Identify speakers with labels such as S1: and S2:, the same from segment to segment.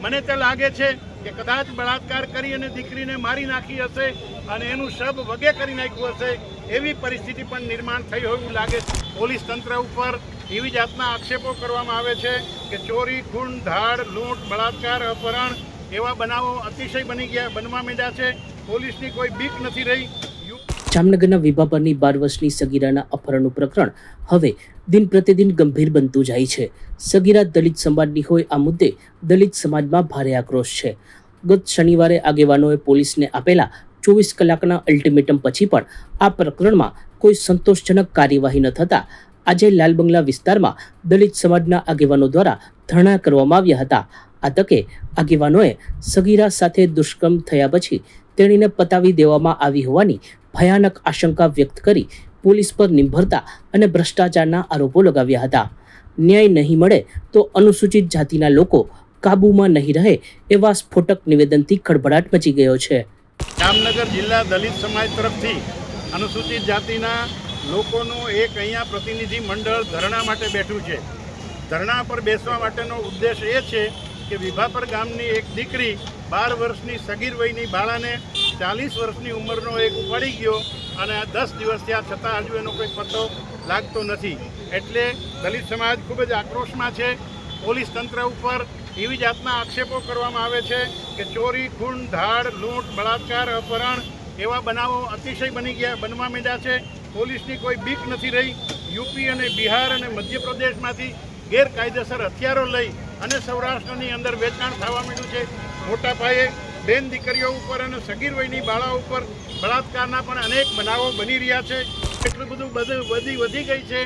S1: મને તો લાગે છે કે કદાચ બળાત્કાર કરી અને દીકરીને મારી નાખી હશે અને એનું શબ વગે કરી નાખ્યું હશે એવી પરિસ્થિતિ પણ નિર્માણ થઈ હોય એવું લાગે છે। પોલીસ તંત્ર ઉપર એવી જાતના આક્ષેપો કરવામાં આવે છે કે ચોરી, ખૂન, ધાડ, લૂંટ, બળાત્કાર, અપહરણ એવા બનાવો અતિશય બનવા માંડ્યા છે। પોલીસની કોઈ બીક નથી રહી।
S2: જામનગરના વિભાપરની 12 વર્ષની સગીરાના અપહરણનું પ્રકરણ હવે દિન પ્રતિદિન ગંભીર બનતું જાય છે। સગીરા દલિત સમાજની હોય આ મુદ્દે દલિત સમાજમાં ભારે આક્રોશ છે। ગત શનિવારે આગેવાનોએ પોલીસને આપેલા 24 કલાકના અલ્ટિમેટમ પછી પણ આ પ્રકરણમાં કોઈ સંતોષજનક કાર્યવાહી ન થતાં આજે લાલબંગલા વિસ્તારમાં દલિત સમાજના આગેવાનો દ્વારા ધરણા કરવામાં આવ્યા હતા। આ તકે આગેવાનોએ સગીરા સાથે દુષ્કર્મ થયા પછી તેણીને પતાવી દેવામાં આવી હોવાની ભયાનક આશંકા વ્યક્ત કરી પોલીસ પર નિર્ભરતા અને ભ્રષ્ટાચારના આરોપો લગાવ્યા હતા। ન્યાય નહીં મળે તો અનુસૂચિત જાતિના લોકો કાબૂમાં નહીં રહે એવા સ્ફોટક નિવેદનથી ખળભળાટ મચી ગયો છે।
S1: જામનગર જિલ્લા દલિત સમાજ તરફથી અનુસૂચિત જાતિના લોકોનું એક અહીંયા પ્રતિનિધિ મંડળ ધરણા માટે બેઠું છે। ધરણા પર બેસવા માટેનો ઉદ્દેશ એ છે કે વિભાપર ગામની એક દીકરી 12 વર્ષની સગીર વયની બાળાને 40 વર્ષની ઉંમરનો એક ઉપાડી ગયો અને 10 દિવસ થયા છતાં હજુ એનો કોઈ પત્તો લાગતો નથી। એટલે દલિત સમાજ ખૂબ જ આક્રોશમાં છે। પોલીસ તંત્ર ઉપર એવી જાતના આક્ષેપો કરવામાં આવે છે કે ચોરી, ખૂન, ધાડ, લૂંટ, બળાત્કાર, અપહરણ એવા બનાવો અતિશય બનવા માંડ્યા છે। પોલીસની કોઈ બીક નથી રહી। યુપી અને બિહાર અને મધ્યપ્રદેશમાંથી ગેરકાયદેસર હથિયારો લઈ અને સૌરાષ્ટ્રની અંદર વેચાણ થવા માંડ્યું છે। મોટા પાયે બેન દીકરીઓ ઉપર અને સગીર વયની બાળા ઉપર બળાત્કારના પણ અનેક બનાવો બની રહ્યા છે। એટલું બધું વધી ગઈ છે।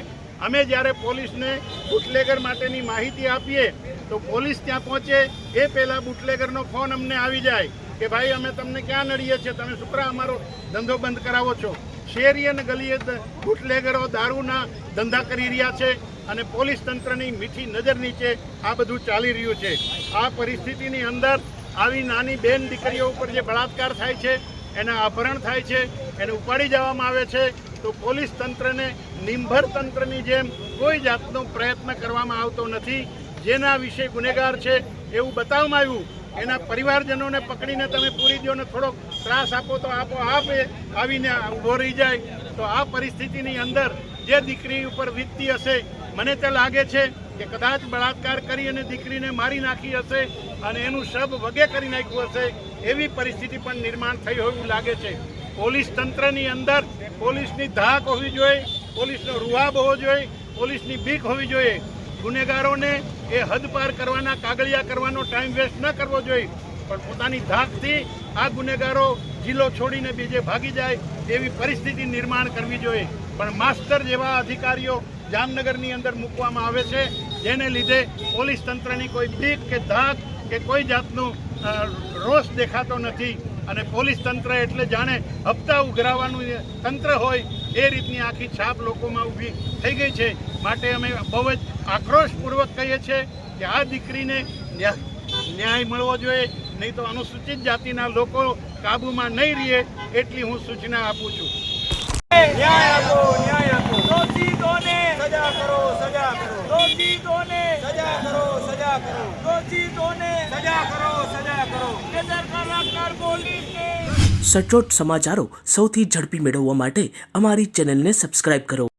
S1: અમે જ્યારે પોલીસને બુટલેગર માટેની માહિતી આપીએ તો પોલીસ ત્યાં પહોંચે એ પહેલાં બુટલેગરનો ફોન અમને આવી જાય કે ભાઈ અમે તમને ક્યાં નડીએ છીએ, તમે શુક્રા અમારો ધંધો બંધ કરાવો છો। શેરી અને ગલીએ બુટલેગરો દારૂના ધંધા કરી રહ્યા છે અને પોલીસ તંત્રની મીઠી નજર નીચે આ બધું ચાલી રહ્યું છે। આ પરિસ્થિતિની અંદર આવી નાની બેન દીકરીઓ ઉપર જે બળાત્કાર થાય છે, એના અપહરણ થાય છે, એને ઉપાડી જવામાં આવે છે તો પોલીસ તંત્રને નિંભર તંત્રની જેમ કોઈ જાતનો પ્રયત્ન કરવામાં આવતો નથી। જેના વિશે ગુનેગાર છે એવું બતાવવામાં આવ્યું, એના પરિવારજનોને પકડીને તમે પૂરી દો ને થોડોક ત્રાસ આપો તો આપે આવીને ઊભો રહી જાય। તો આ પરિસ્થિતિની અંદર જે દીકરી ઉપર વીતતી હશે, મને તો લાગે છે કે કદાચ બળાત્કાર કરી અને દીકરીને મારી નાખી હશે અને એનું શબ વગે કરી નાખ્યું હશે એવી પરિસ્થિતિ પણ નિર્માણ થઈ હોય એવું લાગે છે। પોલીસ તંત્રની અંદર પોલીસની ધાક હોવી જોઈએ, પોલીસનો રૂઆબ હોવો જોઈએ, પોલીસની બીક હોવી જોઈએ। ગુનેગારોને એ હદ પાર કરવાના કાગળિયા કરવાનો ટાઈમ વેસ્ટ ન કરવો જોઈએ, પણ પોતાની ધાકથી આ ગુનેગારો જિલ્લો છોડીને બીજે ભાગી જાય એવી પરિસ્થિતિ નિર્માણ કરવી જોઈએ। પણ માસ્ટર જેવા અધિકારીઓ જામનગરની અંદર મૂકવામાં આવે છે જેને લીધે પોલીસ તંત્રની કોઈ બીક કે ધાક કે કોઈ જાતનું રોષ દેખાતો નથી અને પોલીસ તંત્ર એટલે જાણે હપ્તા ઉઘરાવવાનું તંત્ર હોય એ રીતની આખી છાપ લોકોમાં ઊભી થઈ ગઈ છે। માટે અમે બહુ જ આક્રોશપૂર્વક કહીએ છીએ કે આ દીકરીને ન્યાય મળવો જોઈએ, નહીં તો અનુસૂચિત જાતિના લોકો કાબૂમાં નહીં રહે એટલી હું સૂચના આપું છું।
S3: ન્યાય આપો, ન્યાય આપો। દોષિતોને સજા કરો, સજા કરો। દોષિતોને સજા કરો, સજા કરો। દોષિતોને સજા કરો, સજા કરો। બેદરકાર રાખનાર પોલીસને
S2: સચોટ સમાચારો સૌથી ઝડપી મેળવવા માટે અમારી ચેનલને સબસ્ક્રાઇબ કરો।